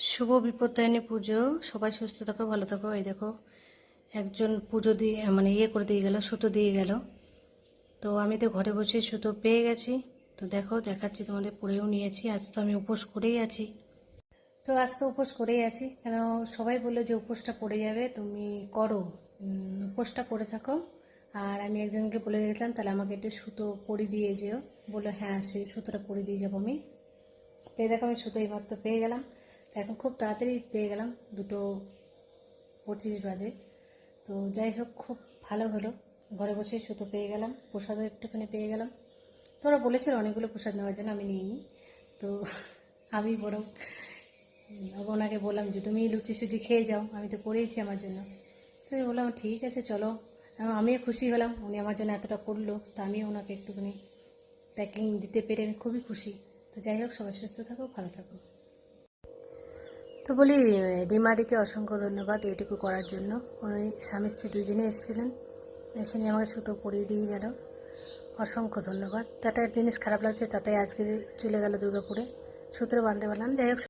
শুভ বিপত্তায়নী পুজো। সবাই সুস্থ থাকো, ভালো থাকো। এই দেখো, একজন পুজো দিয়ে মানে করে দিয়ে গেল, সুতো দিয়ে গেল। তো আমি তো ঘরে বসে সুতো পেয়ে গেছি। তো দেখো, দেখাচ্ছি তোমাদের, পরেও নিয়েছি। আজ তো আমি উপোস করেই আছি। তো আজ তো উপোস করেই আছি, কেন সবাই বললো যে উপোসটা পড়ে যাবে, তুমি করো, উপোসটা করে থাকো। আর আমি একজনকে বলে রেখেছিলাম, তাহলে আমাকে একটু সুতো পরিয়ে দিয়ে যেও। বললো হ্যাঁ, সেই সুতোটা পরিয়ে দিয়ে যাবো আমি। তো এই দেখো, আমি সুতো এই মাত্র পেয়ে গেলাম। এখন খুব তাড়াতাড়ি পেয়ে গেলাম, 2:25 বাজে। তো যাই হোক, খুব ভালো হলো, ঘরে বসেই সুতো পেয়ে গেলাম, প্রসাদও একটুখানি পেয়ে গেলাম। তো ওরা বলেছিল অনেকগুলো প্রসাদ নেওয়ার জন্য, আমি নিইনি। তো আমি বরং ওনাকে বললাম যে তুমি লুচি সুচি খেয়ে যাও, আমি তো করেইছি আমার জন্য। তো আমি বললাম ঠিক আছে চলো। আমিও খুশি হলাম, উনি আমার জন্য এতটা করলো, তো আমিও ওনাকে একটুখানি প্যাকিং দিতে পেরে আমি খুবই খুশি। তো যাই হোক, সবাই সুস্থ থাকো, ভালো থাকো। তো বলি, রিমাদিকে অসংখ্য ধন্যবাদ এটুকু করার জন্য। উনি স্বামী স্ত্রী দুজনে এসেছিলেন, এসে নিয়ে আমাকে সুতো পরিয়ে দিয়ে গেল। অসংখ্য ধন্যবাদ। তাতে জিনিস খারাপ লাগছে, তাতে আজকে চলে গেল দুর্গাপুরে, সুতোর বাঁধতে পারলাম। যাই হোক।